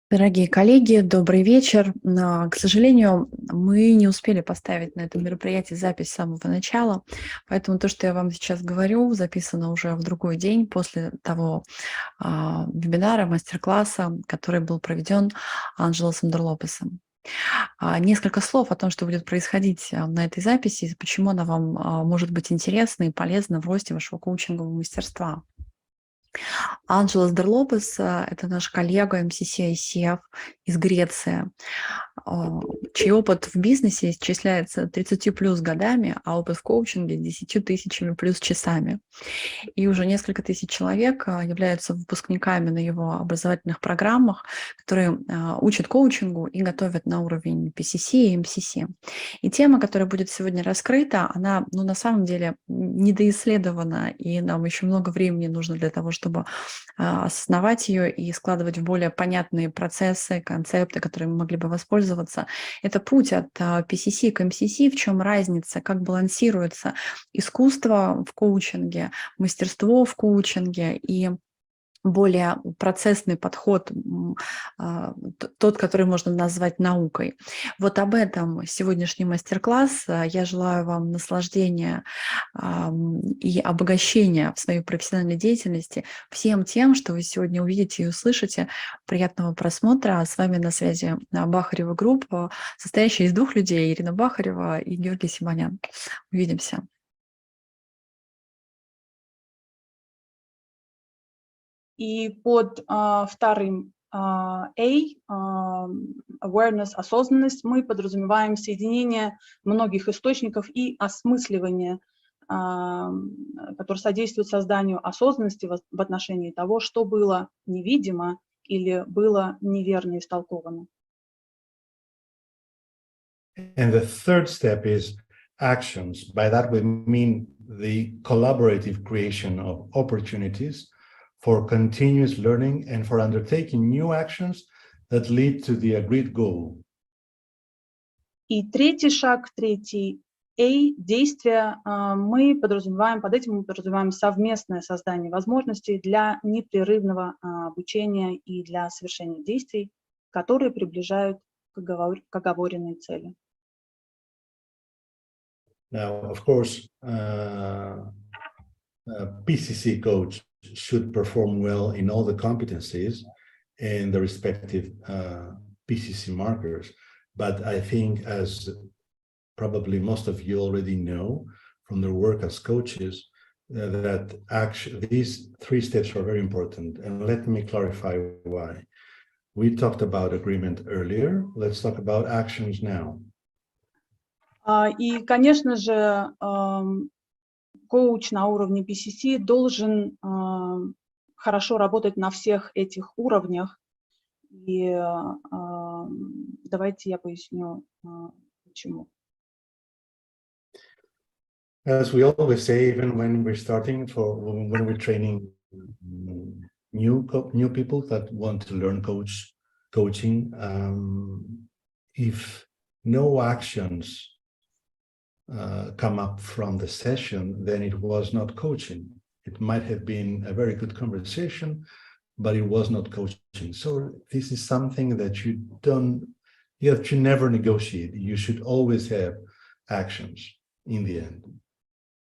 Дорогие коллеги, добрый вечер. К сожалению, мы не успели поставить на этом мероприятии запись с самого начала, поэтому то, что я вам сейчас говорю, записано уже в другой день после того вебинара, мастер-класса, который был проведен Анжелосом Дерлопасом. Несколько слов о том, что будет происходить на этой записи, почему она вам может быть интересна и полезна в росте вашего коучингового мастерства. Анжелос Дерлопас — это наш коллега MCC ICF из Греции, чей опыт в бизнесе исчисляется 30 плюс годами, а опыт в коучинге 10 тысячами плюс часами. И уже несколько тысяч человек являются выпускниками на его образовательных программах, которые учат коучингу и готовят на уровень PCC и MCC. И тема, которая будет сегодня раскрыта, она, на самом деле недоисследована, и нам еще много времени нужно для того, чтобы осознавать ее и складывать в более понятные процессы, концепты, которые мы могли бы воспользоваться. Это путь от PCC к MCC, в чем разница, как балансируется искусство в коучинге, мастерство в коучинге и более процессный подход, тот, который можно назвать наукой. Вот об этом сегодняшний мастер-класс. Я желаю вам наслаждения и обогащения в своей профессиональной деятельности всем тем, что вы сегодня увидите и услышите. Приятного просмотра. С вами на связи Бахарева группа, состоящая из двух людей: Ирина Бахарева и Георгий Симонян. Увидимся. И под вторым A, awareness, осознанность, мы подразумеваем соединение многих источников и осмысливание, которое содействует созданию осознанности в отношении того, что было невидимо или было неверно истолковано. And the third step is actions. By that we mean the collaborative creation of opportunities for continuous learning and for undertaking new actions that lead to the agreed goal. И третий шаг, третий A, действия, мы подразумеваем, под этим мы подразумеваем совместное создание возможностей для непрерывного обучения и для совершения действий, которые приближают к оговоренной цели. Now, of course, PCC coach should perform well in all the competencies and the respective PCC markers. But I think, as probably most of you already know from their work as coaches, that actually these three steps are very important. And let me clarify why. We talked about agreement earlier. Let's talk about actions now. И, конечно же, коуч на уровне PCC должен хорошо работать на всех этих уровнях. И давайте я поясню, почему. As we always say, even when we're starting, when we're training new people that want to learn coaching, if no actions come up from the session, then it was not coaching. It might have been a very good conversation, but it was not coaching. So this is something that you have to never negotiate. You should always have actions in the end.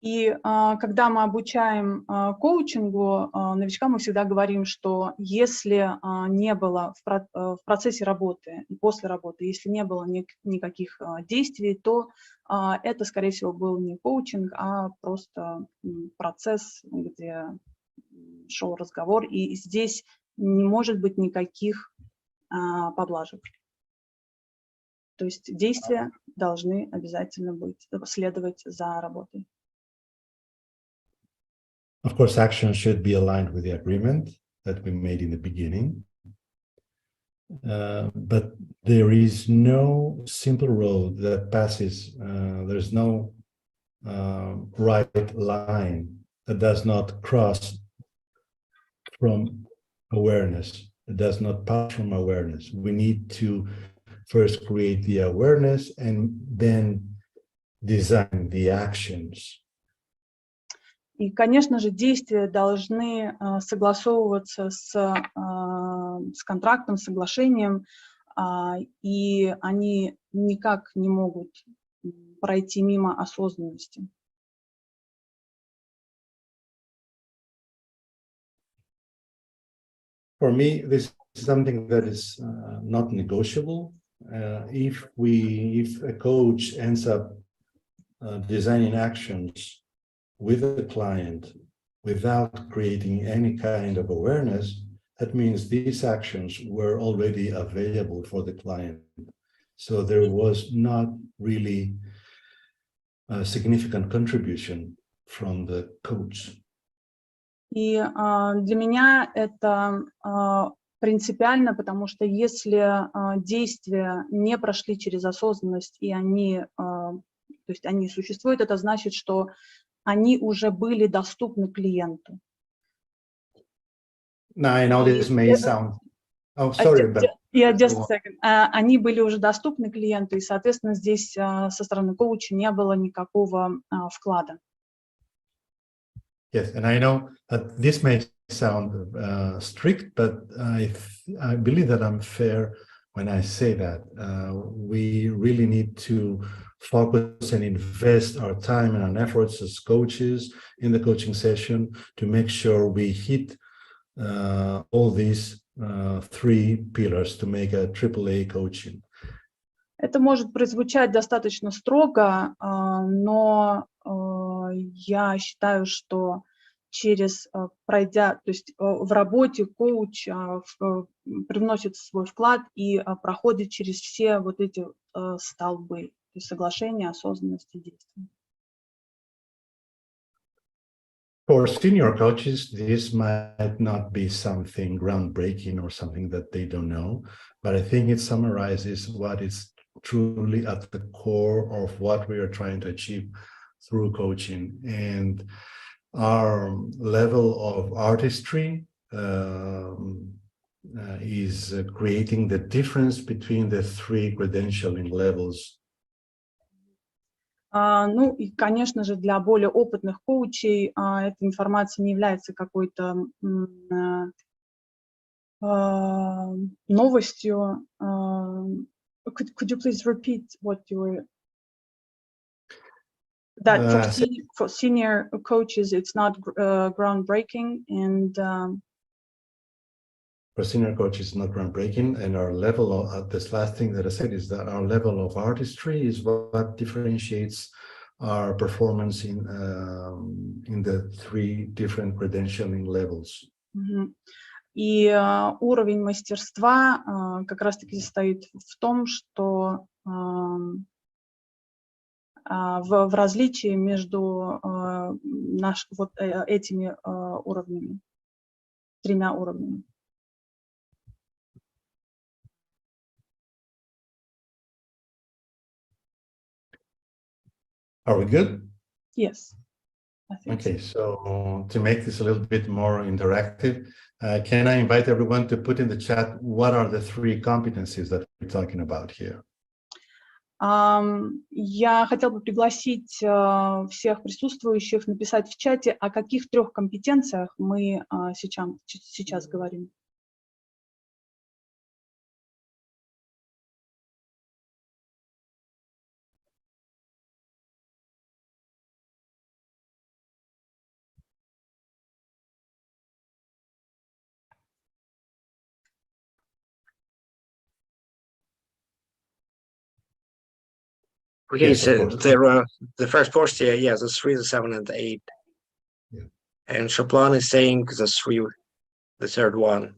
И когда мы обучаем коучингу, новичкам мы всегда говорим, что если не было в процессе работы и после работы, если не было никаких действий, то это, скорее всего, был не коучинг, а просто процесс, где шел разговор, и здесь не может быть никаких поблажек. То есть действия должны обязательно следовать за работой. Of course, actions should be aligned with the agreement that we made in the beginning. But there is no simple road that passes. There's no right line that does not cross from awareness. It does not pass from awareness. We need to first create the awareness and then design the actions. И, конечно же, действия должны согласовываться с с контрактом, соглашением, и они никак не могут пройти мимо осознанности. For me, this is something that is not negotiable. If a coach ends up designing actions with a client without creating any kind of awareness, that means these actions were already available for the client. So there was not really a significant contribution from the coach. И для меня это принципиально, потому что если действия не прошли через осознанность, и они, то есть они существуют, это значит, что они уже были доступны клиенту. Now, I know this may sound... Oh, sorry, but... Yeah, just a second. Они были уже доступны клиенту, и, соответственно, здесь со стороны коуча не было никакого вклада. Yes, and I know that this may sound strict, but I believe that I'm fair when I say that. We really need to focus and invest our time and our efforts as coaches in the coaching session to make sure we hit all these three pillars to make a AAA coaching. Это может прозвучать достаточно строго, но я считаю, что пройдя, то есть в работе коуч привносит свой вклад и проходит через все вот эти столбы, то есть соглашение, осознанность и действие. For senior coaches, this might not be something groundbreaking or something that they don't know, but I think it summarizes what is truly at the core of what we are trying to achieve through coaching. And our level of artistry is creating the difference between the three credentialing levels. Ну и, конечно же, для более опытных коучей эта информация не является какой-то новостью. Could you please repeat what you were... That for senior coaches, it's not groundbreaking, and for senior coaches, it's not groundbreaking, and our level of this last thing that I said is that our level of artistry is what differentiates our performance in the three different credentialing levels. И уровень мастерства как раз-таки состоит в том, что в различии между вот этими уровнями, тремя уровнями. Are we good? Yes. I think okay, so to make this a little bit more interactive, can I invite everyone to put in the chat what are the three competencies that we're talking about here? Я хотела бы пригласить всех присутствующих написать в чате, о каких трех компетенциях мы сейчас говорим. Okay, Yes, so there are the first post here, yeah, there's 3, the 7, and the 8. Yeah. And Chaplin is saying there's 3, the third one.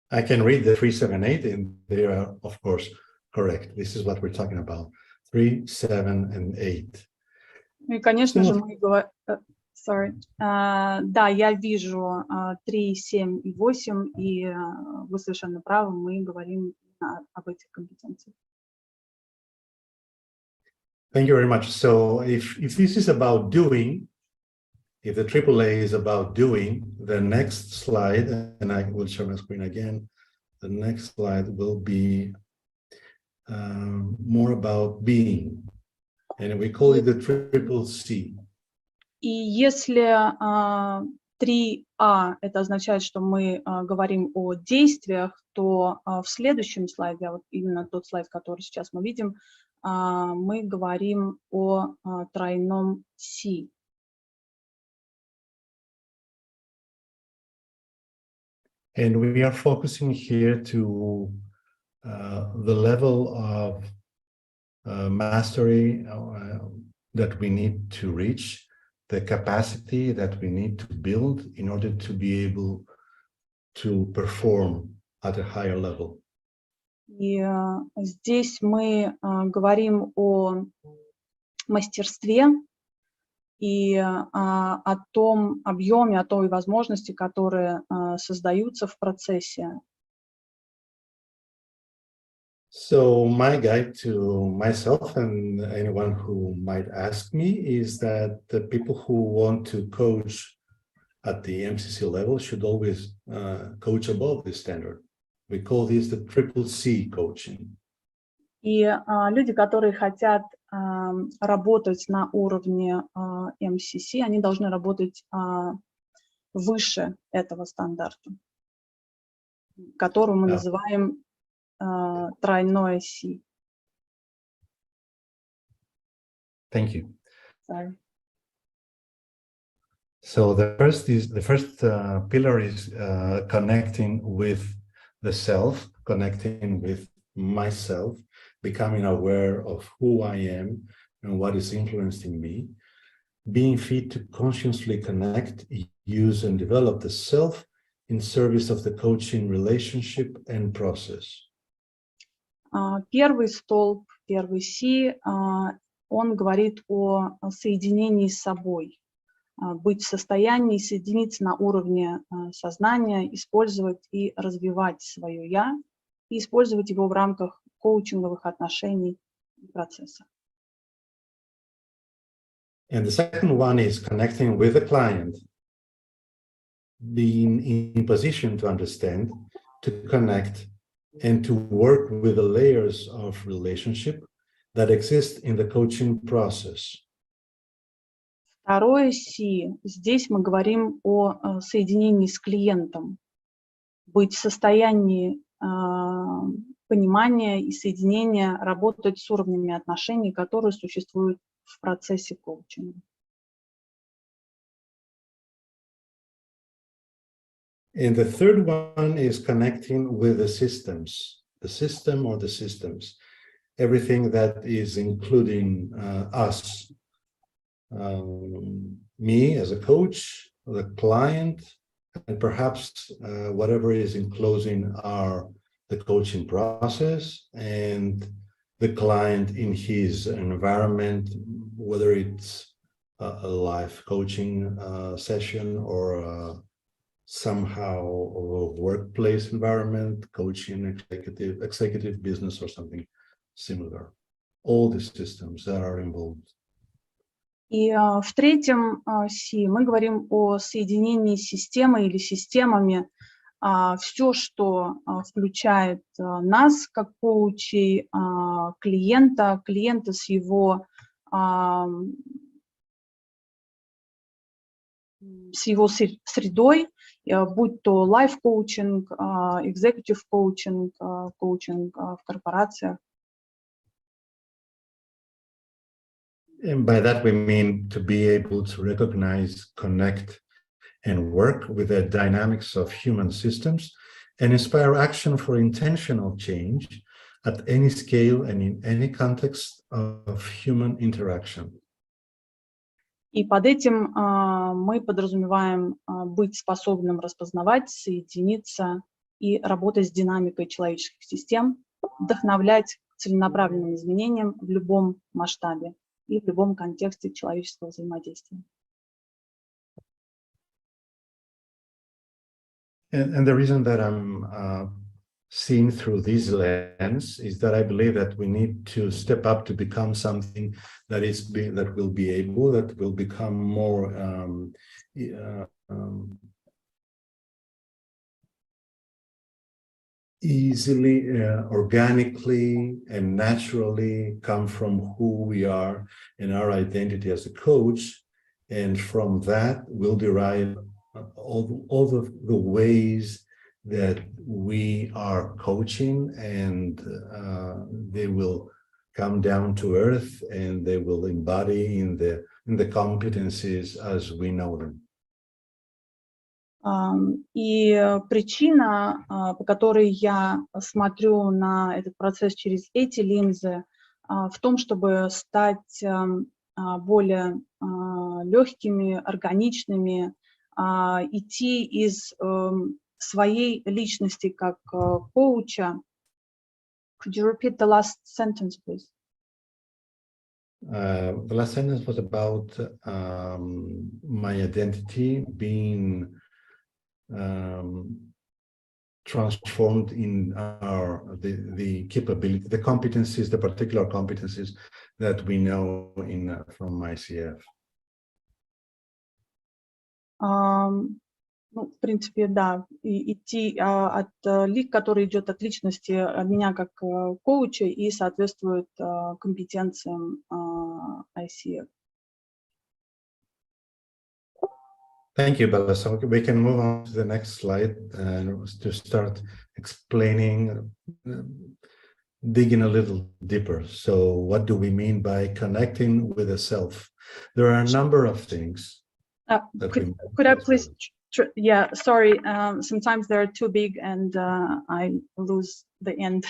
I can read the 3, 7, 8, and they are, of course, correct. This is what we're talking about. 3, 7, and 8. И, конечно же, мы говорим... Да, я вижу 3, 7 и 8, и вы совершенно правы, мы говорим об этих компетенциях. Thank you very much. So if this is about doing, if the AAA is about doing, the next slide, and I will share my screen again, the next slide will be more about being, and we call it the triple C. И если 3А это означает, что мы говорим о действиях, то в следующем слайде, вот именно тот слайд, который сейчас мы видим, мы говорим о тройном C. And we are focusing here to the level of mastery that we need to reach, the capacity that we need to build in order to be able to perform at a higher level. И здесь мы говорим о мастерстве и о том объеме, о той возможности, которые создаются в процессе. So my guide to myself and anyone who might ask me is that the people who want to coach at the MCC level should always coach above this standard. We call this the triple C coaching. И люди, которые хотят работать на уровне MCC, они должны работать выше этого стандарта, который мы называем тройное C. Thank you. Sorry. So the first pillar is connecting with the self, connecting with myself, becoming aware of who I am and what is influencing me, being fit to consciously connect, use, and develop the self in service of the coaching relationship and process. Первый столб, первый C, он говорит о соединении с собой, быть в состоянии соединиться на уровне сознания, использовать и развивать свое «я», и использовать его в рамках коучинговых отношений и процесса. And the second one is connecting with the client, being in position to understand, to connect, and to work with the layers of relationship that exist in the coaching process. Второе C. Здесь мы говорим о соединении с клиентом, быть в состоянии понимания и соединения, работать с уровнями отношений, которые существуют в процессе коучинга. And the third one is connecting with the systems, the system or the systems, everything that is including us, me as a coach, the client, and perhaps whatever is enclosing the coaching process and the client in his environment, whether it's a live coaching session or somehow a workplace environment, coaching, executive business or something similar. All the systems that are involved. И в третьем C мы говорим о соединении с системой или системами. Все, что включает нас как коучей, клиента с его средой, будь то лайф-коучинг, экзекутив-коучинг, коучинг в корпорациях. And by that we mean to be able to recognize, connect, and work with the dynamics of human systems and inspire action for intentional change at any scale and in any context of human interaction. И под этим мы подразумеваем быть способным распознавать, соединиться и работать с динамикой человеческих систем, вдохновлять к целенаправленным изменениям в любом масштабе и в любом контексте человеческого взаимодействия. And the reason that I'm seeing through this lens is that I believe that we need to step up to become something that will become more easily, organically, and naturally come from who we are and our identity as a coach, And from that, we'll derive all the ways that we are coaching, and they will come down to earth, and they will embody in the competencies as we know them. И причина, по которой я смотрю на этот процесс через эти линзы, в том, чтобы стать более легкими, органичными, идти из своей личности как коуча. Could you repeat the last sentence, please? The last sentence was about my identity being transformed in the capability, the competencies, the particular competencies that we know from ICF. Ну, в принципе, да, идти от который идет от личности меня как коуча и соответствует компетенциям ICF. Thank you, Bella. So we can move on to the next slide to start explaining, digging a little deeper. So what do we mean by connecting with the self? There are a number of things. Could I please, yeah, sorry, sometimes they're too big and I lose the end.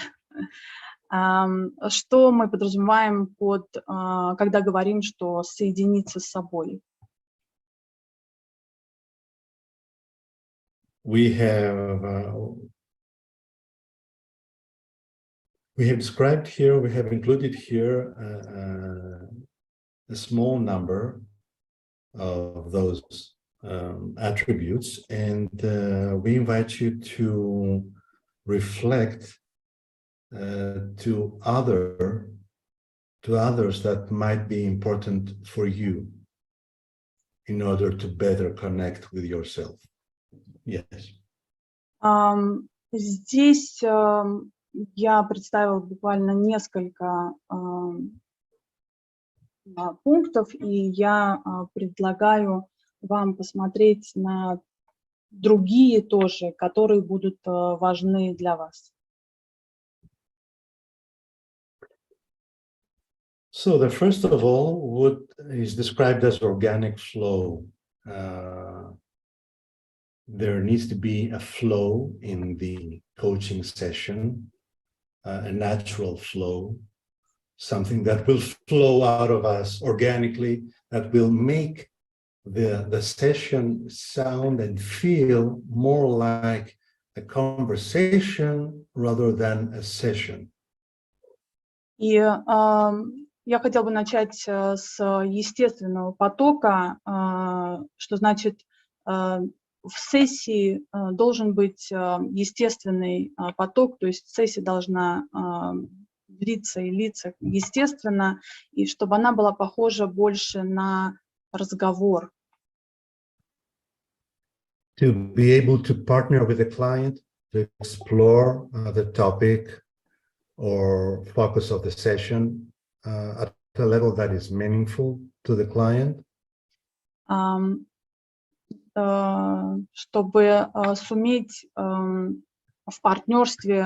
Что мы подразумеваем когда говорим, что соединиться с собой? We have described here, we have included here a small number of those attributes, and we invite you to reflect to others that might be important for you in order to better connect with yourself. Yes. Здесь я представила буквально несколько пунктов, и я предлагаю вам посмотреть на другие тоже, которые будут важны для вас. So the first of all is described as organic flow. There needs to be a flow in the coaching session, a natural flow, something that will flow out of us organically, that will make the session sound and feel more like a conversation rather than a session. И я хотела бы начать с естественного потока, что значит в сессии должен быть естественный поток, то есть сессия должна длиться и литься естественно, и чтобы она была похожа больше на разговор. To be able to partner with a client, to explore the topic or focus of the session at a level that is meaningful to the client. Чтобы суметь в партнерстве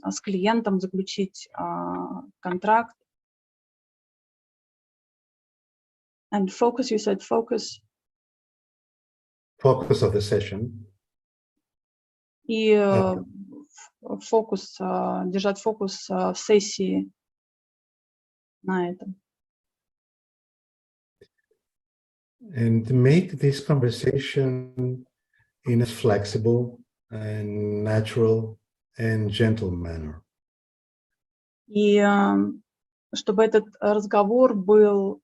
с клиентом заключить контракт. And focus, you said focus. Focus of the session. И фокус, держать фокус в сессии на этом. And make this conversation in a flexible and natural and gentle manner. И чтобы этот разговор был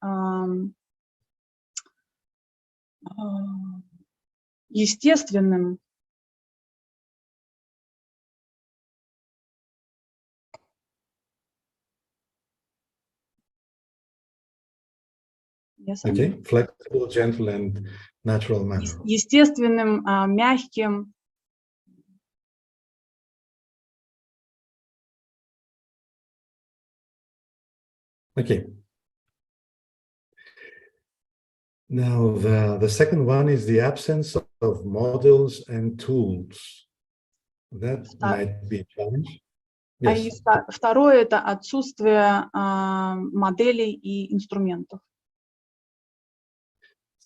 естественным. Okay, flexible, gentle, and natural manner. Естественным, мягким. Okay. Now, the second one is the absence of models and tools. That might be a challenge. И Yes. второе – это отсутствие моделей и инструментов.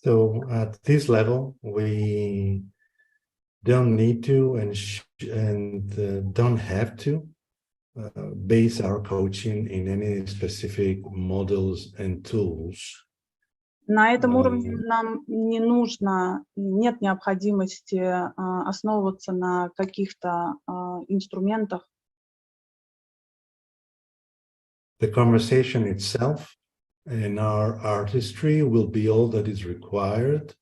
So at this level, we don't need to and don't have to base our coaching in any specific models and tools. На этом уровне нам не нужно, нет необходимости основываться на каких-то инструментах. The conversation itself and our artistry will be all that is required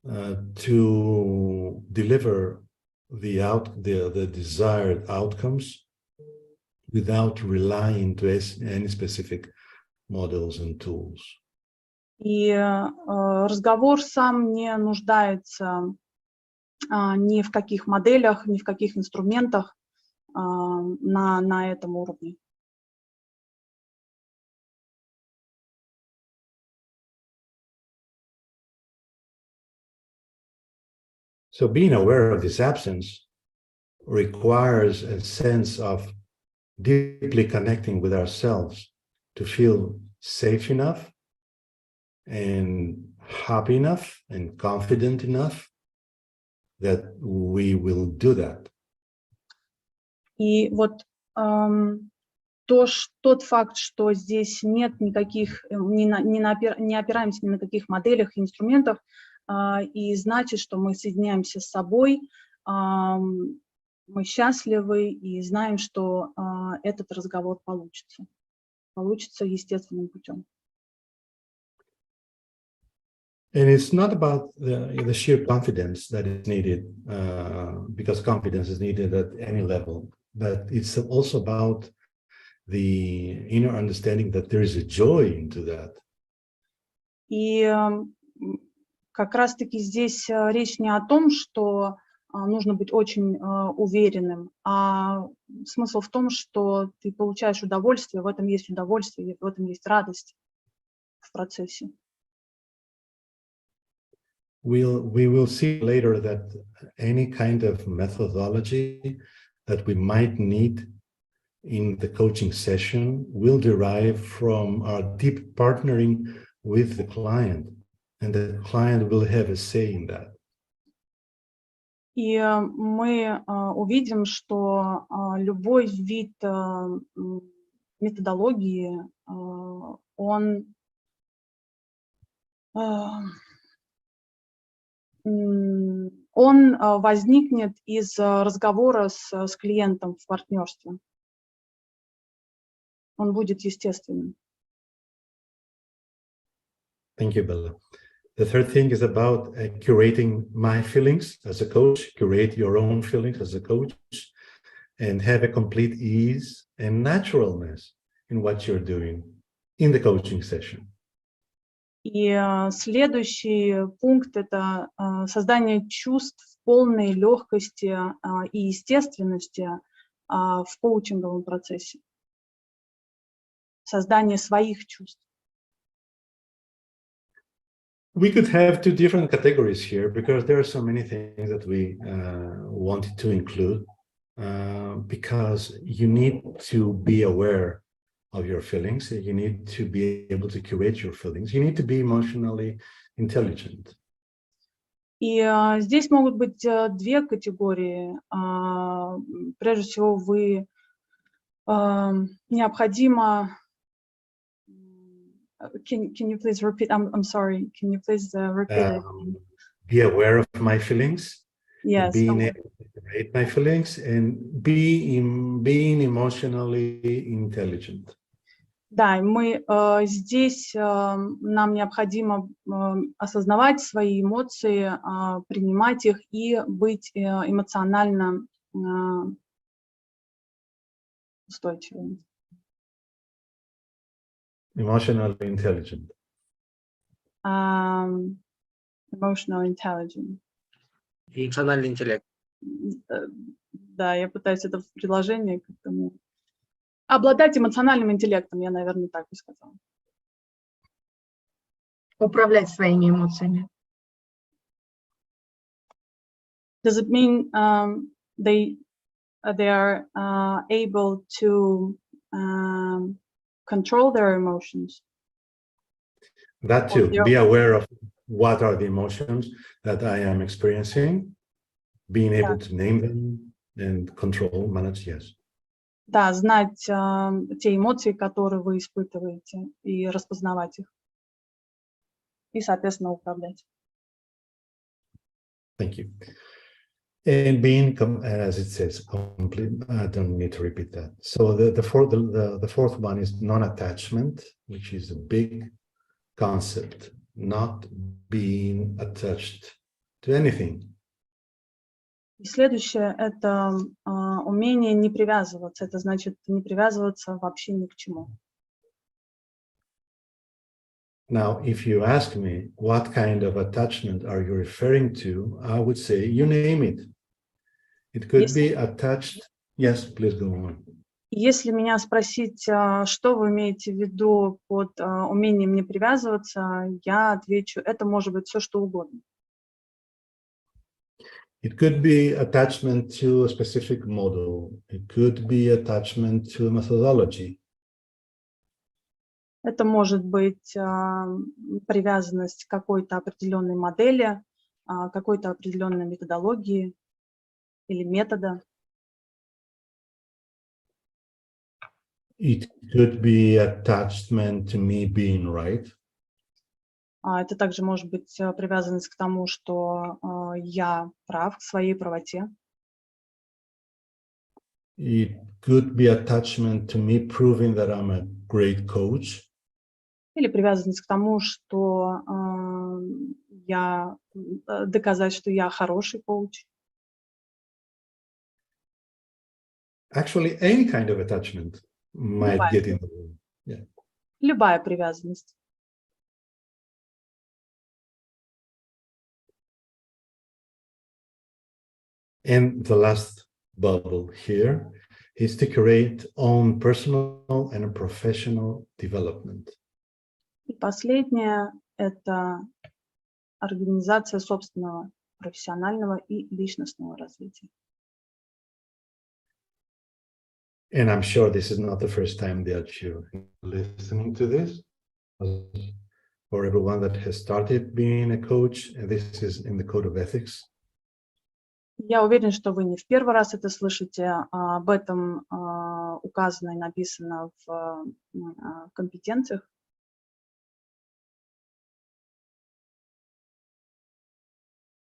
to deliver the desired outcomes without relying to any specific models and tools. И разговор сам не нуждается ни в каких моделях, ни в каких инструментах на этом уровне. So being aware of this absence requires a sense of deeply connecting with ourselves to feel safe enough and happy enough and confident enough that we will do that. И вот тот факт, что здесь нет никаких, не опираемся ни на каких моделях и инструментах, и значит, что мы соединяемся с собой, мы счастливы и знаем, что этот разговор получится естественным путем. And it's not about the sheer confidence that is needed, because confidence is needed at any level, but it's also about the inner understanding that there is a joy into that. И как раз-таки здесь речь не о том, что нужно быть очень уверенным, а смысл в том, что ты получаешь удовольствие, в этом есть радость в процессе. We will see later that any kind of methodology that we might need in the coaching session will derive from our deep partnering with the client, and the client will have a say in that. И мы увидим, что любой вид методологии, он возникнет из разговора с клиентом в партнерстве. Он будет естественным. Thank you, Bella. The third thing is about curating my feelings as a coach, curate your own feelings as a coach, and have a complete ease and naturalness in what you're doing in the coaching session. И следующий пункт – это создание чувств полной легкости и естественности в коучинговом процессе. Создание своих чувств. We could have two different categories here because there are so many things that we wanted to include, because you need to be aware of your feelings, you need to be able to curate your feelings, you need to be emotionally intelligent. И здесь могут быть две категории. Прежде всего, необходимо... Can you please repeat? I'm sorry. Can you please repeat it? Be aware of my feelings. Yes. Being able to curate my feelings and being emotionally intelligent. Да, здесь нам необходимо осознавать свои эмоции, принимать их и быть эмоционально устойчивым. Emotionally intelligent. Emotional intelligent. Эмоциональный интеллект. Да, я пытаюсь это в предложении как-то... Обладать эмоциональным интеллектом, я, наверное, так бы сказала. управлять своими эмоциями? Does it mean they are able to control their emotions? That too, Yeah. be aware of what are the emotions that I am experiencing, being able to name them and control, manage, yes. Да, знать те эмоции, которые вы испытываете, и распознавать их. И, соответственно, управлять. Thank you. And being, as it says, complete, I don't need to repeat that. So the fourth one is non-attachment, which is a big concept, not being attached to anything. И следующее – это умение не привязываться. Это значит не привязываться вообще ни к чему. Now, if you ask me, what kind of attachment are you referring to? I would say, you name it. It could be attached. Yes, please go on. Если меня спросить, что вы имеете в виду под умением не привязываться, я отвечу, это может быть все, что угодно. It could be attachment to a specific model. It could be attachment to a methodology. Это может быть привязанность к какой-то определенной модели, какой-то определенной методологии или метода. It could be attachment to me being right. Это также может быть привязанность к тому, что я прав, к своей правоте. It could be attachment to me proving that I'm a great coach. Или привязанность к тому, что доказать, что я хороший коуч. Actually, any kind of attachment might get in the way. Yeah. Любая привязанность. And the last bubble here is to create own personal and professional development. И последнее – это организация собственного профессионального и личностного развития. And I'm sure this is not the first time that you're listening to this. For everyone that has started being a coach, and this is in the code of ethics. Я уверена, что вы не в первый раз это слышите. Об этом указано и написано в компетенциях.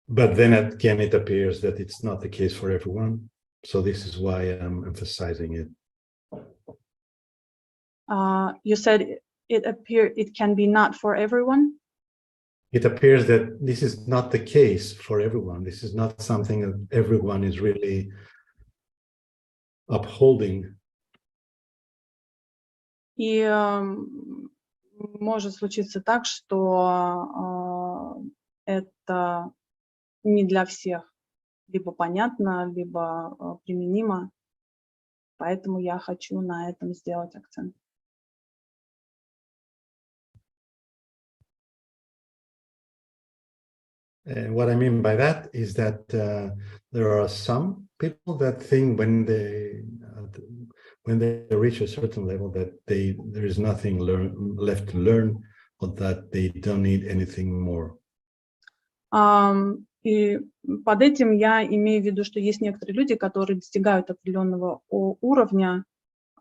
But then again, it appears that it's not the case for everyone. So this is why I'm emphasizing it. You said it can be not for everyone. It appears that this is not the case for everyone. This is not something that everyone is really upholding. И может случиться так, что это не для всех либо понятно, либо применимо. Поэтому я хочу на этом сделать акцент. And what I mean by that is that there are some people that think when they reach a certain level that there is nothing left to learn, or that they don't need anything more. И под этим я имею в виду, что есть некоторые люди, которые достигают определенного уровня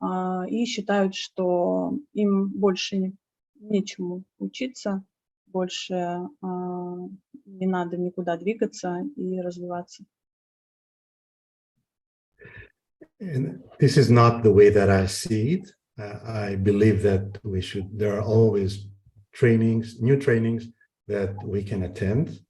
и считают, что им больше нечему учиться, больше не надо никуда двигаться и развиваться. And this is not the way that I see it. I believe that there are always trainings, new trainings that we can attend.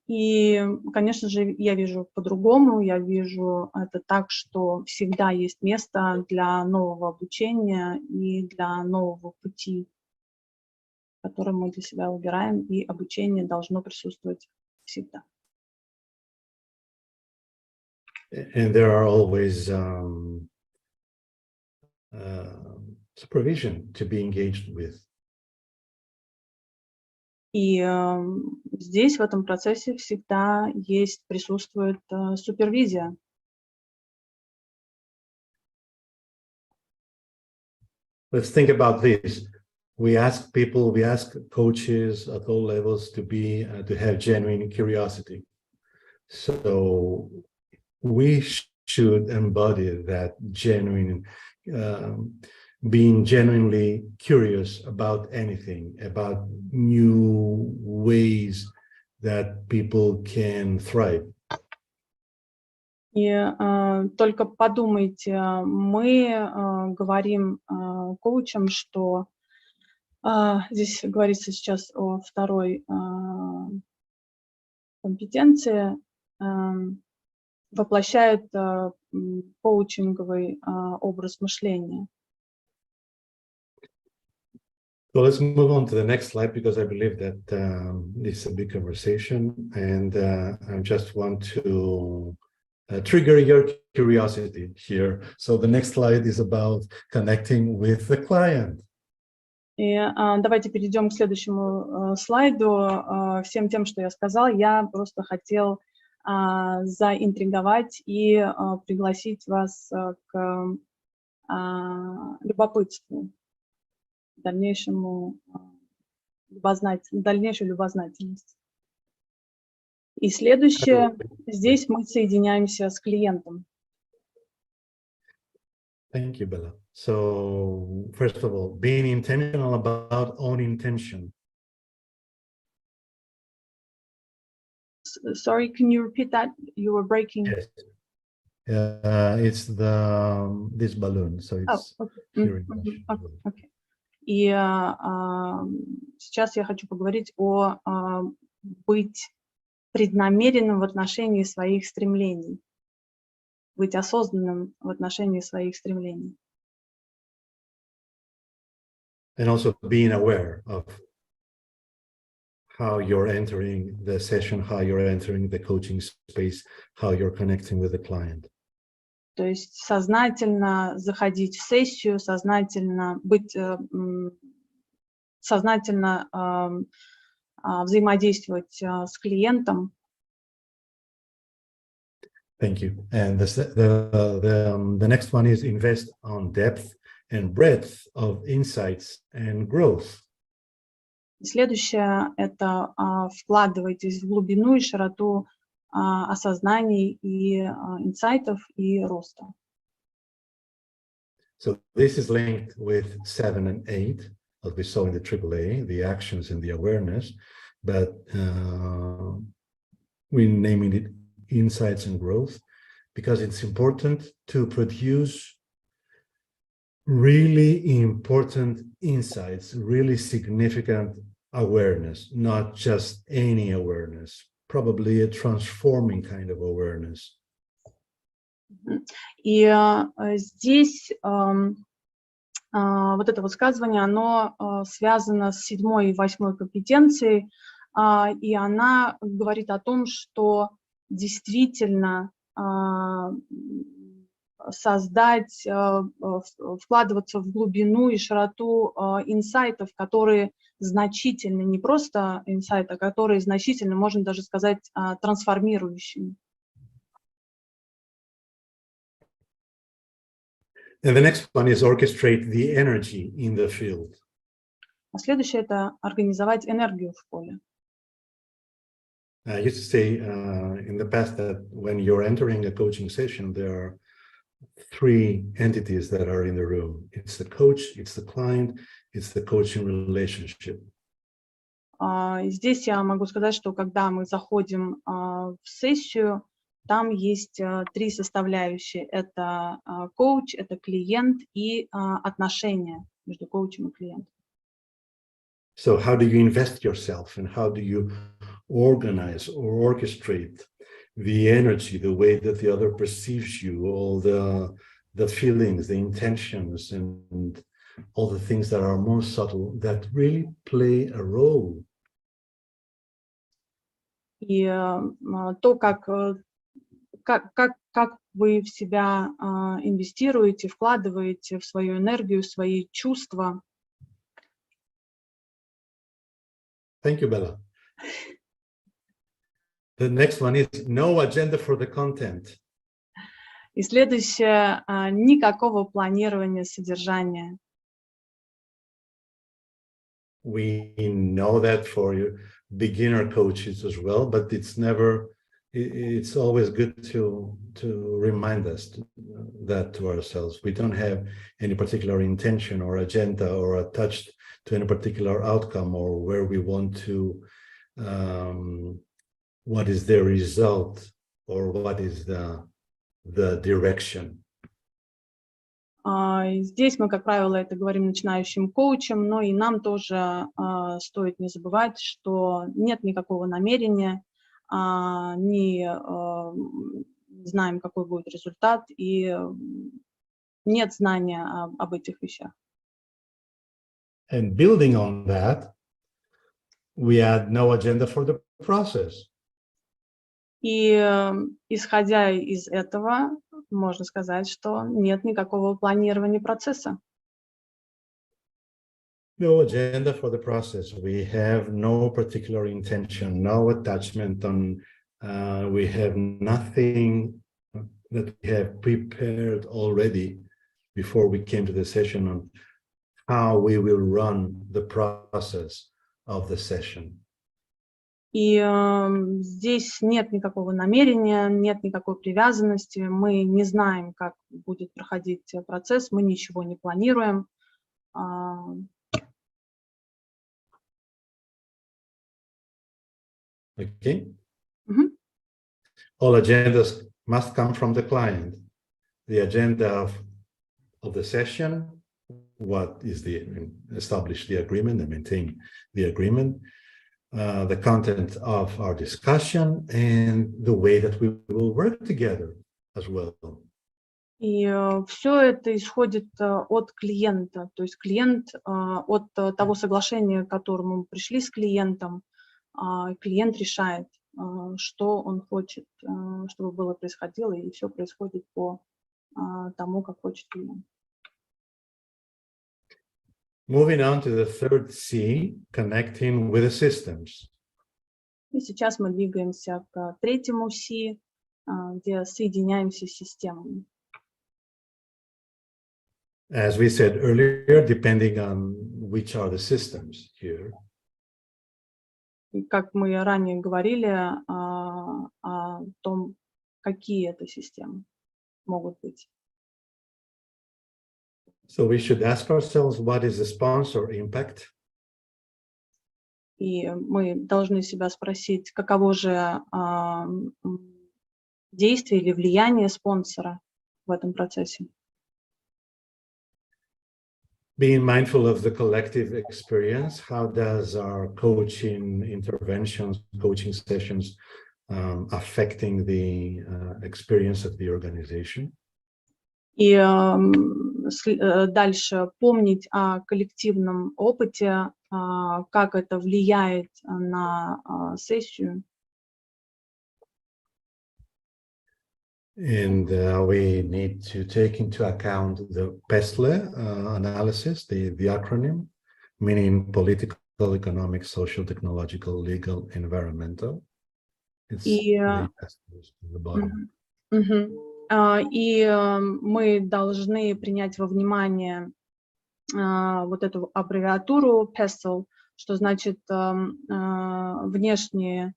И, конечно же, я вижу по-другому. Я вижу это так, что всегда есть место для нового обучения и для нового пути, который мы для себя выбираем, и обучение должно присутствовать всегда. And there are always supervision to be engaged with. И здесь, в этом процессе, всегда присутствует супервизия. Let's think about this. We ask people, we ask coaches at all levels to have genuine curiosity. So we should embody that genuine, being genuinely curious about anything, about new ways that people can thrive. И только подумайте, мы говорим коучам, что здесь говорится сейчас о второй компетенции, воплощает коучинговый образ мышления. So let's move on to the next slide, because I believe that this is a big conversation, and I just want to trigger your curiosity here. So the next slide is about connecting with the client. И давайте перейдем к следующему слайду. Всем тем, что я сказал, я просто хотел заинтриговать и пригласить вас к любопытству, дальнейшей любознательности. И следующее, здесь мы соединяемся с клиентом. Thank you, Bella. So first of all, being intentional about own intention. Sorry, can you repeat that? You were breaking. Yes. It's this balloon, so it's here in Okay. И сейчас я хочу поговорить о быть преднамеренным в отношении своих стремлений, быть осознанным в отношении своих стремлений. And also being aware of how you're entering the session, how you're entering the coaching space, how you're connecting with the client. То есть сознательно заходить в сессию, сознательно взаимодействовать с клиентом. Thank you. And the next one is invest on depth and breadth of insights and growth. Следующее – это вкладывайтесь в глубину и широту осознаний и инсайтов и роста. So this is linked with 7 and 8, as we saw in the AAA, the actions and the awareness, but we're naming it insights and growth, because it's important to produce really important insights, really significant awareness, not just any awareness, probably a transforming kind of awareness. И здесь вот это высказывание, оно связано с 7-й и 8-й компетенцией, и она говорит о том, что действительно вкладываться в глубину и широту инсайтов, которые значительны, не просто инсайты, а которые значительны, можно даже сказать, трансформирующими. And the next one is orchestrate the energy in the field. А следующее – это организовать энергию в поле. I used to say in the past that when you're entering a coaching session, there are 3 entities that are in the room. It's the coach, it's the client, it's the coaching relationship. Здесь я могу сказать, что когда мы заходим в сессию, там есть 3 составляющие. Это коуч, это клиент и отношения между коучем и клиентом. So how do you invest yourself, and how do you organize or orchestrate the energy, the way that the other perceives you, all the feelings, the intentions, and all the things that are more subtle that really play a role? И то, как вы в себя инвестируете, вкладываете в свою энергию, в свои чувства. Thank you, Bella. The next one is no agenda for the content. И следующее, никакого планирования содержания. We know that for you beginner coaches as well, but it's always good to remind us that to ourselves. We don't have any particular intention or agenda or attached to any particular outcome or where we want to, what is the result or what is the direction. Здесь мы, как правило, это говорим начинающим коучам, но и нам тоже стоит не забывать, что нет никакого намерения, не знаем, какой будет результат, и нет знания об этих вещах. And building on that, we add no agenda for the process. И исходя из этого, можно сказать, что нет никакого планирования процесса. No agenda for the process. We have no particular intention, no attachment on, we have nothing that we have prepared already before we came to the session on how we will run the process of the session. И здесь нет никакого намерения, нет никакой привязанности, мы не знаем, как будет проходить процесс, мы ничего не планируем. Okay. All agendas must come from the client. The agenda of the session, what is establish the agreement and maintain the agreement, the content of our discussion, and the way that we will work together as well. И все это исходит от клиента, то есть клиент от того соглашения, к которому мы пришли с клиентом, клиент решает, что он хочет, чтобы было происходило, и все происходит по тому, как хочет клиент. Moving on to the third C, connecting with the systems. И сейчас мы двигаемся к третьему C, где соединяемся с системами. As we said earlier, depending on which are the systems here. И как мы ранее говорили о том, какие это системы могут быть. So we should ask ourselves, what is the sponsor impact? И мы должны себя спросить, каково же действие или влияние спонсора в этом процессе. Being mindful of the collective experience, how does our coaching interventions, coaching sessions affecting the experience of the organization? И дальше помнить о коллективном опыте, как это влияет на сессию. And we need to take into account the PESTLE analysis, the acronym, meaning political, economic, social, technological, legal, environmental. It's the bottom. И мы должны принять во внимание вот эту аббревиатуру PESTLE, что значит внешние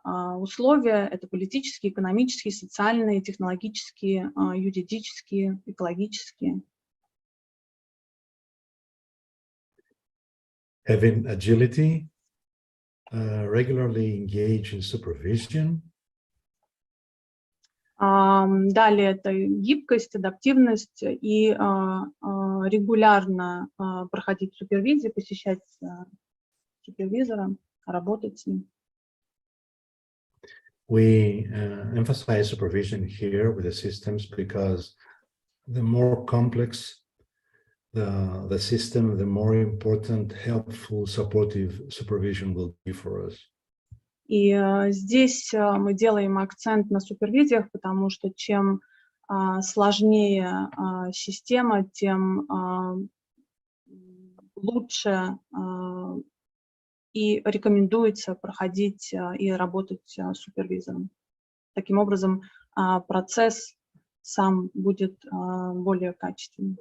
условия, это политические, экономические, социальные, технологические, юридические, экологические. Having agility, regularly engage in supervision. Далее это гибкость, адаптивность и регулярно проходить супервизию, посещать супервизора, работать с ним. We emphasize supervision here with the systems because the more complex the system, the more important, helpful, supportive supervision will be for us. И здесь мы делаем акцент на супервизиях, потому что чем сложнее система, тем лучше и рекомендуется проходить и работать супервизором. Таким образом, процесс сам будет более качественным.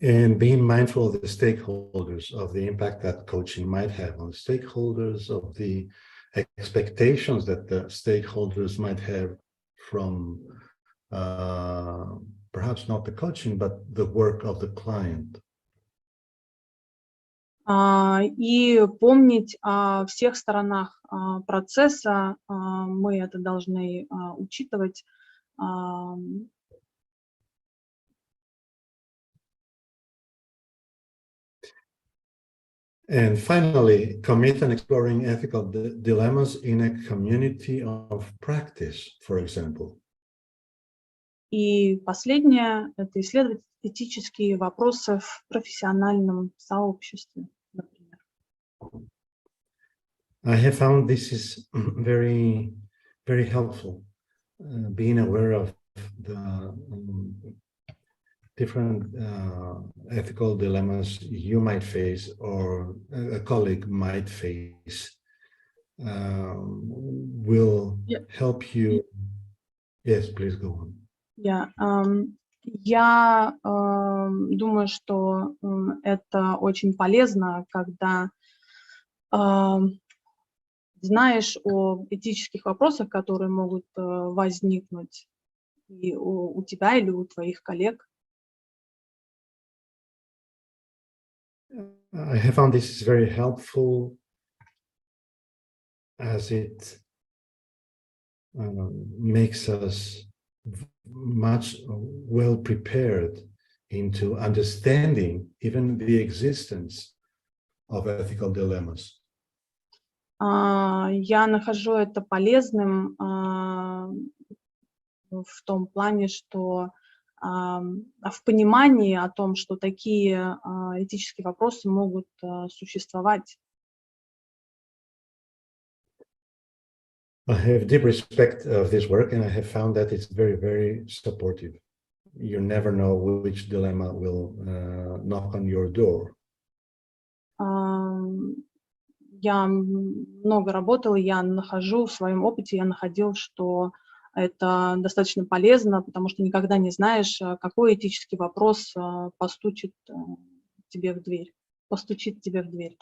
And being mindful of the stakeholders, of the impact that coaching might have on the stakeholders, of the expectations that the stakeholders might have from perhaps not the coaching, but the work of the client. И помнить о всех сторонах процесса, мы это должны учитывать. And finally, commit on exploring ethical dilemmas in a community of practice, for example. И последнее – это исследовать этические вопросы в профессиональном сообществе, например. I have found this is very, very helpful, being aware of the different ethical dilemmas you might face or a colleague might face will help you. Yes, please go on. Я думаю, что это очень полезно, когда знаешь о этических вопросах, которые могут возникнуть и у тебя или у твоих коллег. I have found this is very helpful as it makes us much well prepared into understanding even the existence of ethical dilemmas. Я нахожу это полезным в том плане, что в понимании о том, что такие этические вопросы могут существовать. I have deep respect of this work, and I have found that it's very, very supportive. You never know which dilemma will knock on your door. Я много работала, я нахожу в своем опыте, я находил, что это достаточно полезно, потому что никогда не знаешь, какой этический вопрос постучит тебе в дверь, постучит тебе в дверь.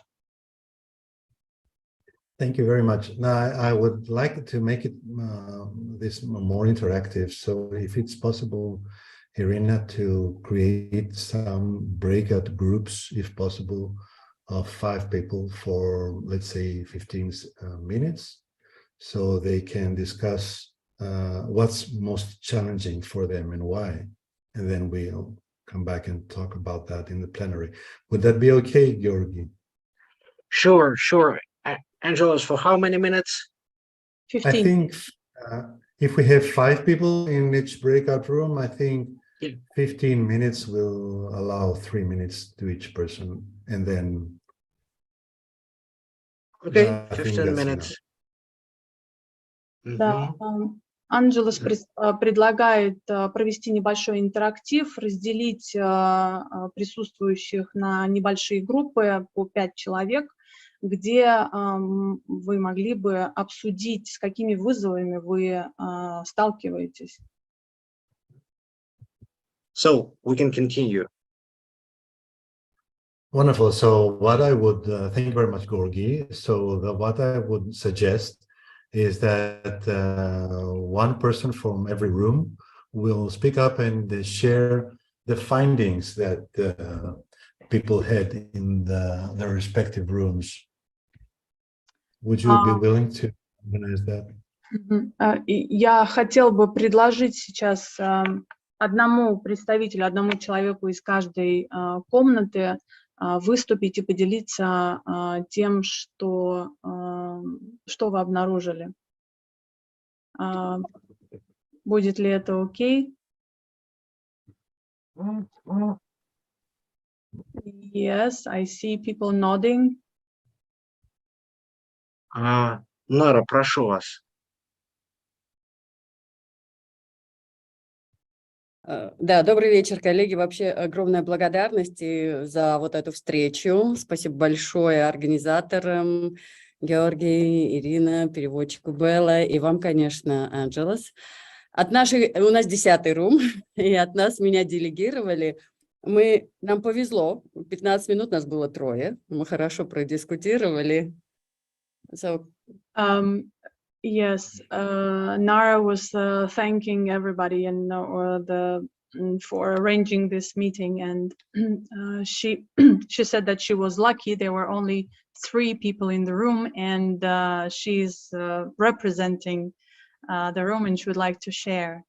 Thank you very much. Now, I would like to make it this more interactive. So if it's possible, Irina, to create some breakout groups, if possible, of 5 people for, let's say, 15 minutes, so they can discuss what's most challenging for them and why. And then we'll come back and talk about that in the plenary. Would that be okay, Gеоргий? Sure, sure. Angelos, for how many minutes? 15. I think if we have 5 people in each breakout room, I think 15 minutes will allow 3 minutes to each person. And then okay, 15 minutes. Да, Анжелос предлагает провести небольшой интерактив, разделить присутствующих на небольшие группы по 5 человек, где вы могли бы обсудить, с какими вызовами вы сталкиваетесь. So we can continue. Wonderful. So what I would, thank you very much, Gеоргий. So what I would suggest is that one person from every room will speak up and share the findings that people had in their respective rooms. Would you be willing to organize that? Я хотела бы предложить сейчас одному представителю, одному человеку из каждой комнаты выступить и поделиться тем, что вы обнаружили. Будет ли это окей? Yes, I see people nodding. Нара, прошу вас. Да, добрый вечер, коллеги. Вообще огромная благодарность за вот эту встречу. Спасибо большое организаторам, Георгий, Ирина, переводчику Белла и вам, конечно, Angelos. У нас 10-й рум, и от нас меня делегировали. Нам повезло, 15 минут нас было 3, мы хорошо продискутировали. Yes, Nara was thanking everybody and for arranging this meeting, and she said that she was lucky. There were only 3 people in the room, and she's representing the room, and she would like to share.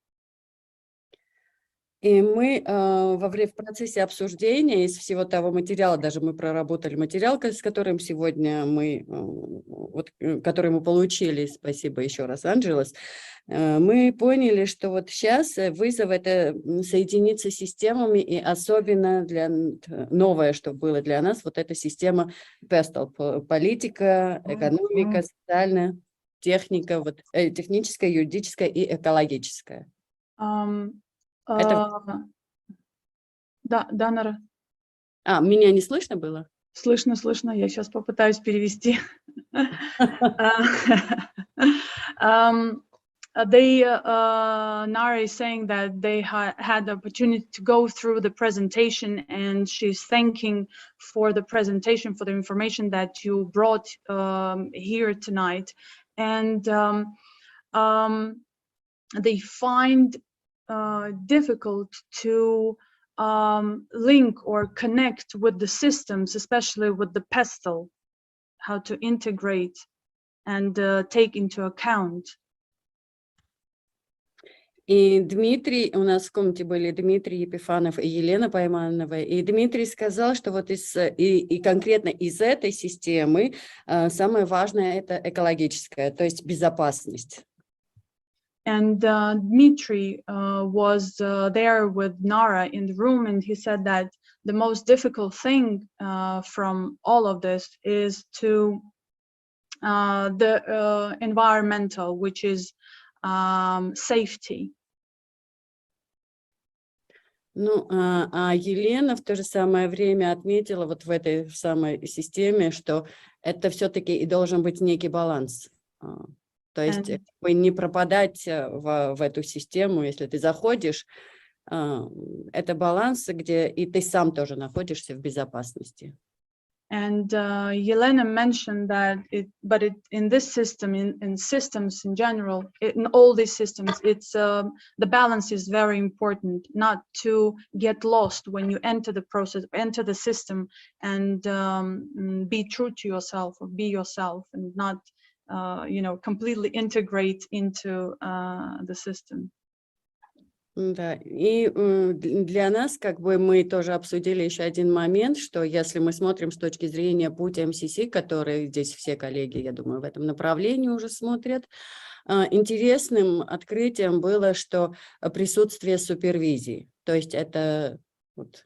И мы в процессе обсуждения из всего того материала, даже мы проработали материал, с которым сегодня который мы получили, спасибо еще раз, Angelos, мы поняли, что вот сейчас вызов это соединиться с системами, и особенно новое, что было для нас, вот эта система PESTAL, политика, экономика, социальная, техника, вот, техническая, юридическая и экологическая. Да, Нара. Меня не слышно было? Слышно, я сейчас попытаюсь перевести. Nara is saying that they had the opportunity to go through the presentation, and she's thanking for the presentation, for the information that you brought here tonight. And they find difficult to link or connect with the systems, especially with the PESTAL, how to integrate and take into account. И Дмитрий, у нас в комнате были Дмитрий Епифанов и Елена Пайманова, и Дмитрий сказал, что вот конкретно из этой системы самое важное это экологическое, то есть безопасность. And Dmitry was there with Nara in the room, and he said that the most difficult thing from all of this is to the environmental, which is safety. Ну, а Елена в то же самое время отметила вот в этой самой системе, что это все-таки и должен быть некий баланс. То есть не пропадать в эту систему, если ты заходишь, это баланс, где и ты сам тоже находишься в безопасности. And Yelena mentioned that in this system, in systems in general, in all these systems, it's the balance is very important, not to get lost when you enter the process, enter the system, and be true to yourself or be yourself, and not completely integrate into the system. Да, и для нас, как бы мы тоже обсудили еще один момент, что если мы смотрим с точки зрения пути MCC, который здесь все коллеги, я думаю, в этом направлении уже смотрят, интересным открытием было, что присутствие супервизии, то есть это вот,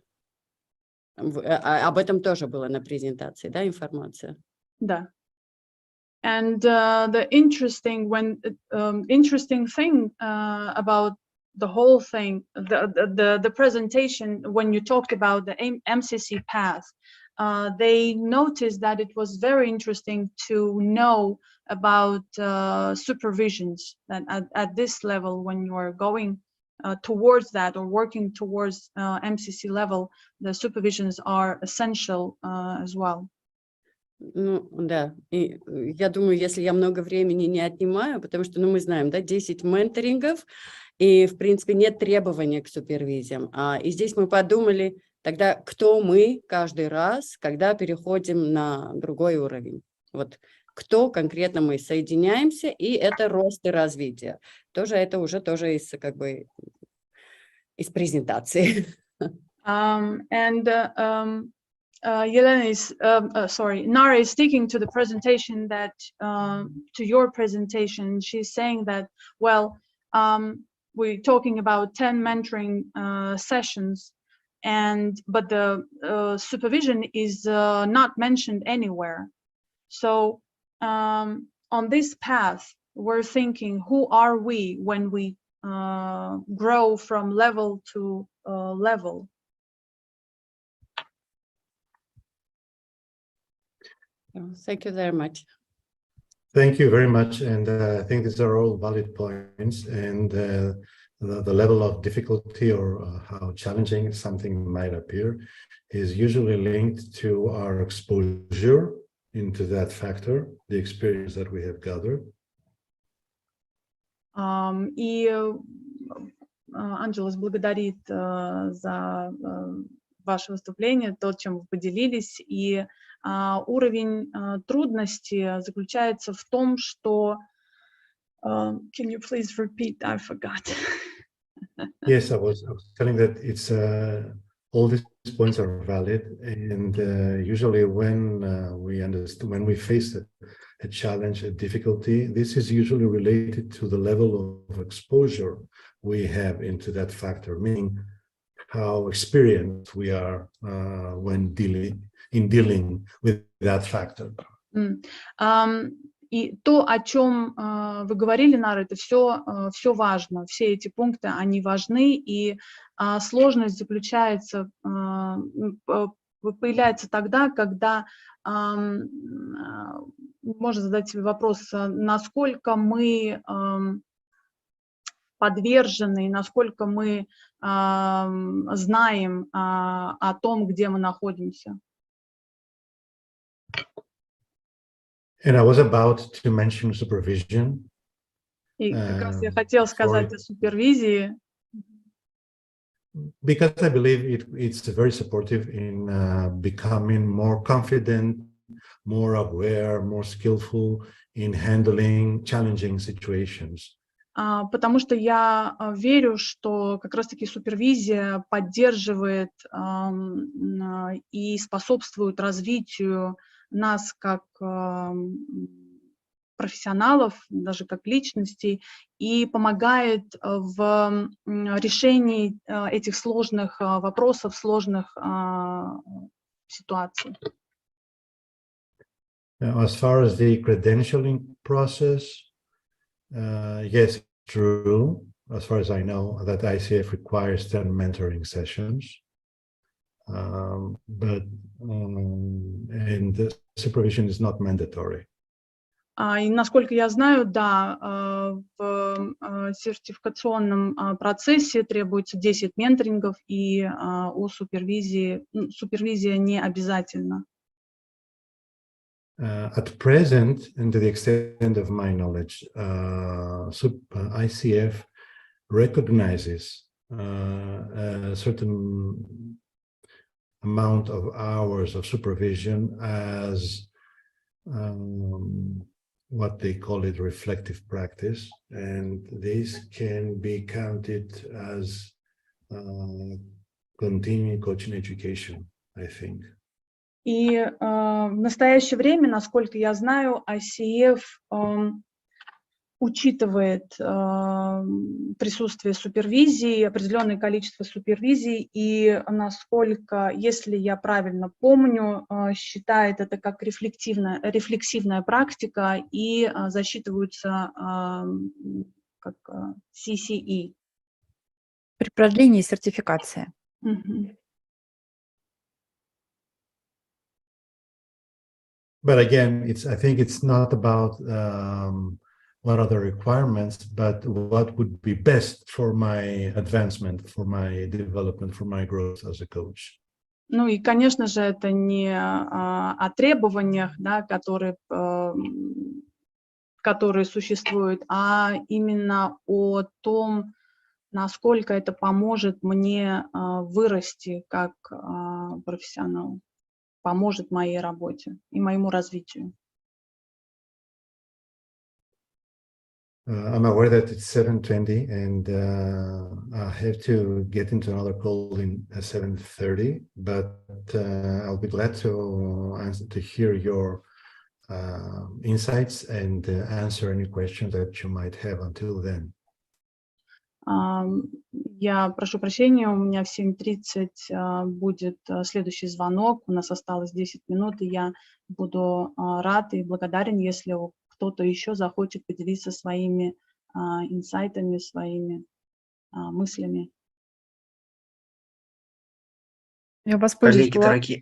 об этом тоже было на презентации, да, информация? Да. And the interesting thing about the whole thing, the presentation, when you talked about the MCC path, they noticed that it was very interesting to know about supervisions, that at this level, when you are going towards that or working towards MCC level, the supervisions are essential as well. Ну, да, и я думаю, если я много времени не отнимаю, потому что, мы знаем, да, 10 менторингов, и, в принципе, нет требования к супервизиям. И здесь мы подумали, тогда кто мы каждый раз, когда переходим на другой уровень. Вот кто конкретно мы соединяемся, и это рост и развитие. Тоже это уже тоже из, как бы, из презентации. Yelena is, Nara is sticking to the presentation that, to your presentation. She's saying that, well, we're talking about 10 mentoring sessions, but the supervision is not mentioned anywhere. So on this path, we're thinking, who are we when we grow from level to level. Thank you very much. Thank you very much. And I think these are all valid points. And the level of difficulty or how challenging something might appear is usually linked to our exposure into that factor, the experience that we have gathered. И Анжелос благодарит за ваше выступление, то, чем вы поделились. И уровень трудности заключается в том, что... Can you please repeat? I forgot. Yes, I was telling that it's all these points are valid, and usually when we face a challenge, a difficulty, this is usually related to the level of exposure we have into that factor, meaning how experienced we are when dealing with that factor. И то, о чем вы говорили, Нара, это все важно. Все эти пункты, они важны, и сложность заключается, появляется тогда, когда можно задать себе вопрос, насколько мы подвержены, насколько мы знаем о том, где мы находимся. And I was about to mention supervision. И как раз я хотела сказать о супервизии. Because I believe it's very supportive in becoming more confident, more aware, more skillful in handling challenging situations. Потому что я верю, что как раз-таки супервизия поддерживает и способствует развитию нас как профессионалов, даже как личностей, и помогает в решении этих сложных вопросов, сложных ситуаций. As far as the credentialing process, yes, true. As far as I know, that ICF requires 10 mentoring sessions. And the supervision is not mandatory. И насколько я знаю, да, в сертификационном процессе требуется 10 менторингов, и у супервизия не обязательна. At present, and to the extent of my knowledge, ICF recognizes a certain amount of hours of supervision as what they call it reflective practice, and this can be counted as continuing coaching education, I think. И в настоящее время, насколько я знаю, ICF учитывает присутствие супервизии, определенное количество супервизий, и насколько, если я правильно помню, считает это как рефлексивная практика и засчитываются как CCE. При продлении сертификации. But again, I think it's not about what are the requirements, but what would be best for my advancement, for my development, for my growth as a coach. Ну и, конечно же, это не о требованиях, да, которые существуют, а именно о том, насколько это поможет мне вырасти как профессионал, поможет моей работе и моему развитию. I'm aware that it's 7:20 and I have to get into another call in 7:30, but I'll be glad to hear your insights and answer any questions that you might have until then. Я прошу прощения, у меня в 7:30 будет следующий звонок, у нас осталось 10 минут, и я буду рад и благодарен, если кто-то еще захочет поделиться своими инсайтами, своими мыслями. Я воспользуюсь Коллеги дорогие,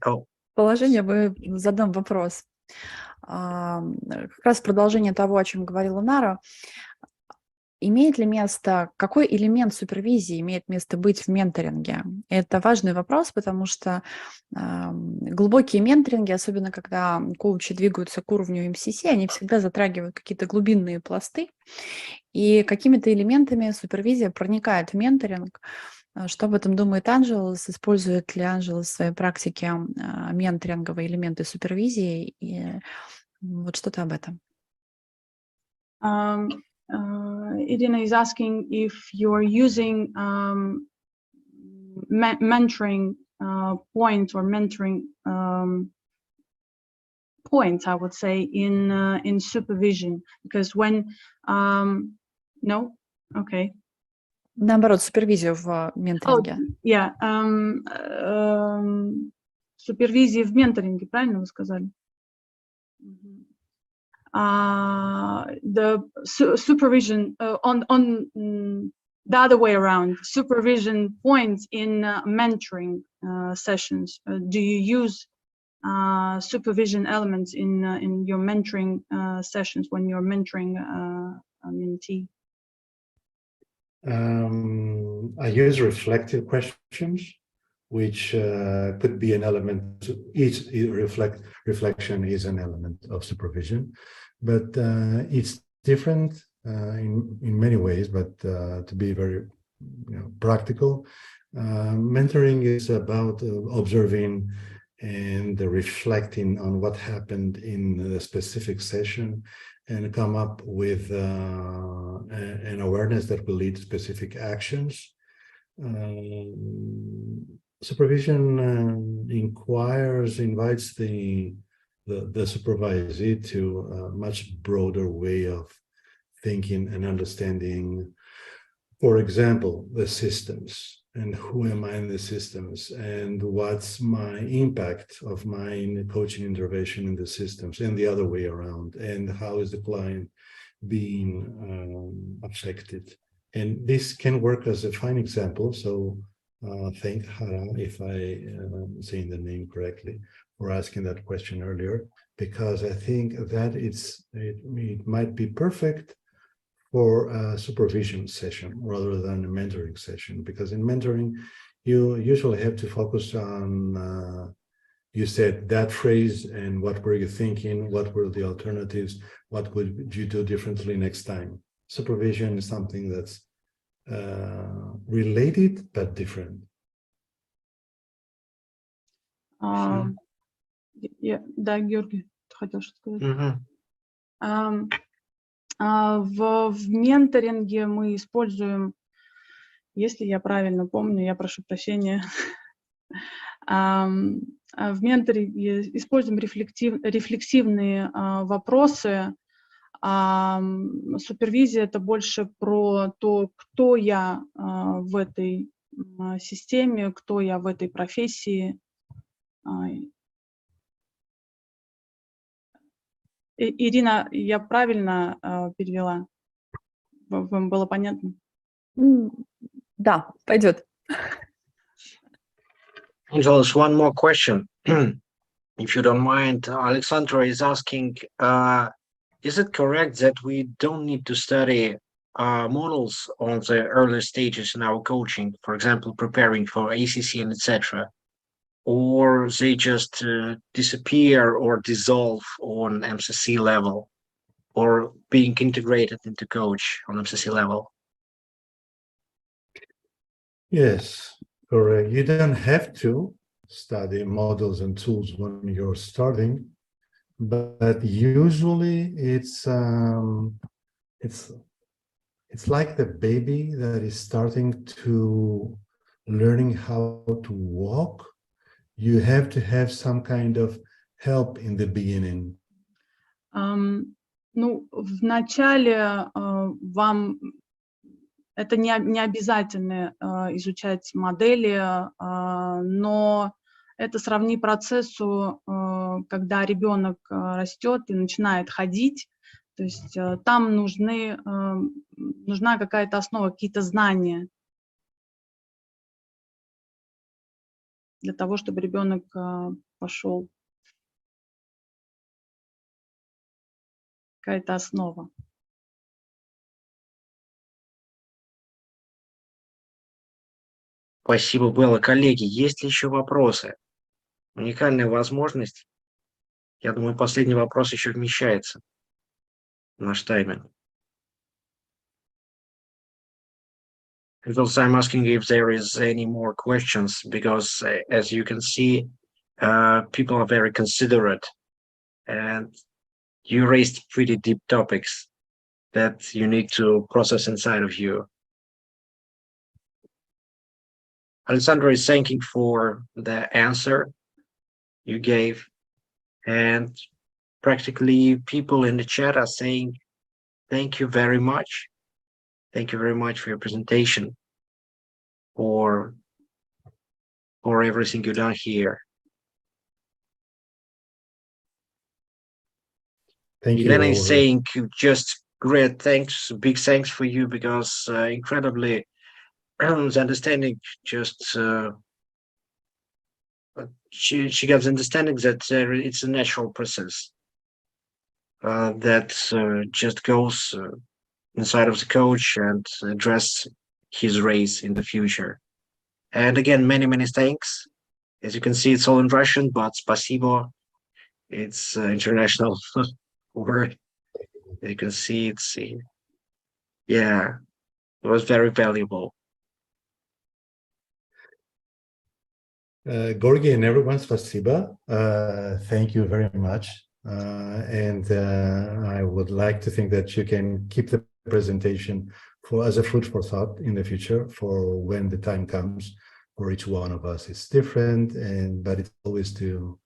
положением и задам вопрос. Как раз продолжение того, о чем говорила Нара. Имеет ли место, какой элемент супервизии имеет место быть в менторинге? Это важный вопрос, потому что глубокие менторинги, особенно когда коучи двигаются к уровню MCC, они всегда затрагивают какие-то глубинные пласты, и какими-то элементами супервизия проникает в менторинг. Что об этом думает Angelos? Использует ли Angelos в своей практике менторинговые элементы супервизии? И вот что-то об этом. Irina is asking if you're using mentoring points or mentoring points, I would say, in supervision, because when no, okay. Наоборот, супервизию в менторинге. Yeah, супервизии в менторинге, правильно вы сказали? The supervision on the other way around, supervision points in mentoring sessions. Do you use supervision elements in your mentoring sessions when you're mentoring a mentee? I use reflective questions, which could be an element. Each reflection is an element of supervision, but it's different in many ways. But to be very practical, mentoring is about observing and reflecting on what happened in a specific session and come up with an awareness that will lead to specific actions. Supervision invites the supervisee to a much broader way of thinking and understanding, for example, the systems and who am I in the systems and what's my impact of my coaching intervention in the systems and the other way around, and how is the client being affected. And this can work as a fine example. So thank Hara, if I saying the name correctly, for asking that question earlier, because I think that it might be perfect for a supervision session rather than a mentoring session, because in mentoring, you usually have to focus on, you said that phrase and what were you thinking, what were the alternatives, what would you do differently next time. Supervision is something that's related but different. Да, Георгий, ты хотел что-то сказать? В менторинге мы используем, если я правильно помню, я прошу прощения, в менторинге используем рефлексивные вопросы. Супервизия – это больше про то, кто я в этой системе, кто я в этой профессии. Ирина, я правильно перевела? Вам было понятно? Да, пойдет. Angelos, one more question, if you don't mind. Alexandra is asking, is it correct that we don't need to study models on the early stages in our coaching, for example, preparing for ACC and etc., or they just disappear or dissolve on MCC level, or being integrated into coach on MCC level? Yes, correct. You don't have to study models and tools when you're starting, but usually it's like the baby that is starting to learning how to walk. You have to have some kind of help in the beginning. Ну, в начале вам это не обязательно изучать модели, но это сродни процессу, когда ребенок растет и начинает ходить. То есть там нужна какая-то основа, какие-то знания. для того, чтобы ребенок пошел. Какая-то основа. Спасибо, Белла. Коллеги, есть ли еще вопросы? Уникальная возможность. Я думаю, последний вопрос еще вмещается в наш тайминг. Because I'm asking if there is any more questions, because as you can see, people are very considerate, and you raised pretty deep topics that you need to process inside of you. Alessandro is thanking for the answer you gave, and practically people in the chat are saying, thank you very much. Thank you very much for your presentation, for everything you've done here. Thank you. Elena is saying just great thanks, big thanks for you, because incredibly the understanding just she gets understanding that it's a natural process that just goes inside of the coach and address his race in the future. And again, many thanks. As you can see, it's all in Russian, but spasibo, it's international word. You can see it's, yeah, it was very valuable. Georgi and everyone, spasiba. Thank you very much. And I would like to think that you can keep the presentation as a food for thought in the future for when the time comes for each one of us. It's different, but it's always to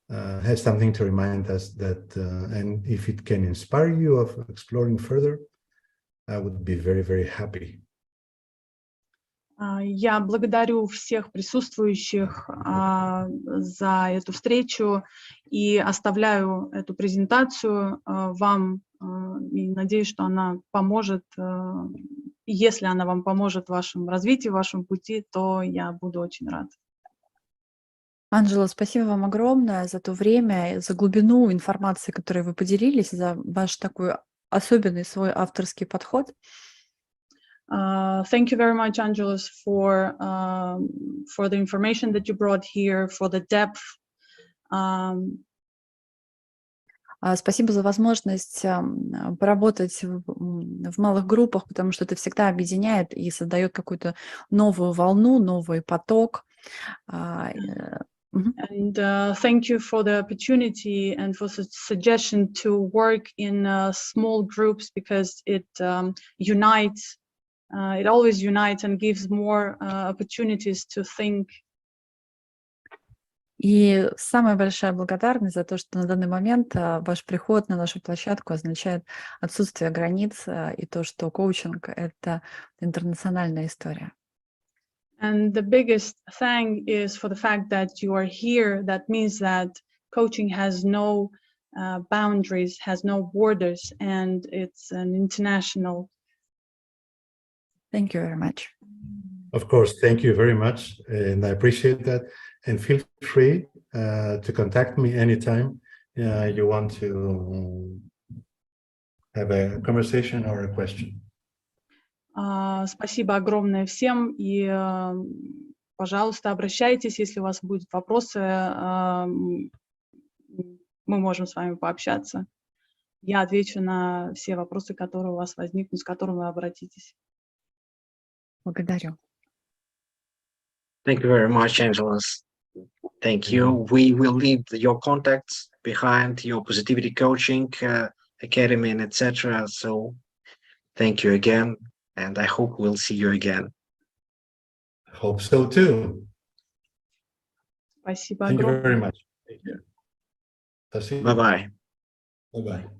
have something to remind us that, and if it can inspire you of exploring further, I would be very happy. Я благодарю всех присутствующих за эту встречу и оставляю эту презентацию вам. И надеюсь, что она поможет. Если она вам поможет в вашем развитии, в вашем пути, то я буду очень рад. Анжело, спасибо вам огромное за то время, за глубину информации, которой вы поделились, за ваш такой особенный свой авторский подход. Thank you very much, Angelos, for the information that you brought here, for the depth. Спасибо за возможность поработать в малых группах, потому что это всегда объединяет и создает какую-то новую волну, новый поток. And thank you for the opportunity and for the suggestion to work in small groups, because it unites. It always unites and gives more opportunities to think. И самая большая благодарность за то, что на данный момент ваш приход на нашу площадку означает отсутствие границ и то, что коучинг — это интернациональная история. And the biggest thing is for the fact that you are here. That means that coaching has no boundaries, has no borders, and it's an international. Thank you very much. Of course, thank you very much, and I appreciate that. And feel free to contact me anytime you want to have a conversation or a question. Спасибо огромное всем, и, пожалуйста, обращайтесь, если у вас будут вопросы, мы можем с вами пообщаться. Я отвечу на все вопросы, которые у вас возникнут, с которыми вы обратитесь. Благодарю. Thank you very much, Angelos. Thank you. We will leave your contacts behind, your Positivity Coaching Academy, and etc. So thank you again, and I hope we'll see you again. I hope so too. Спасибо Thank you огромное. very much. Take care. Bye-bye. Bye-bye.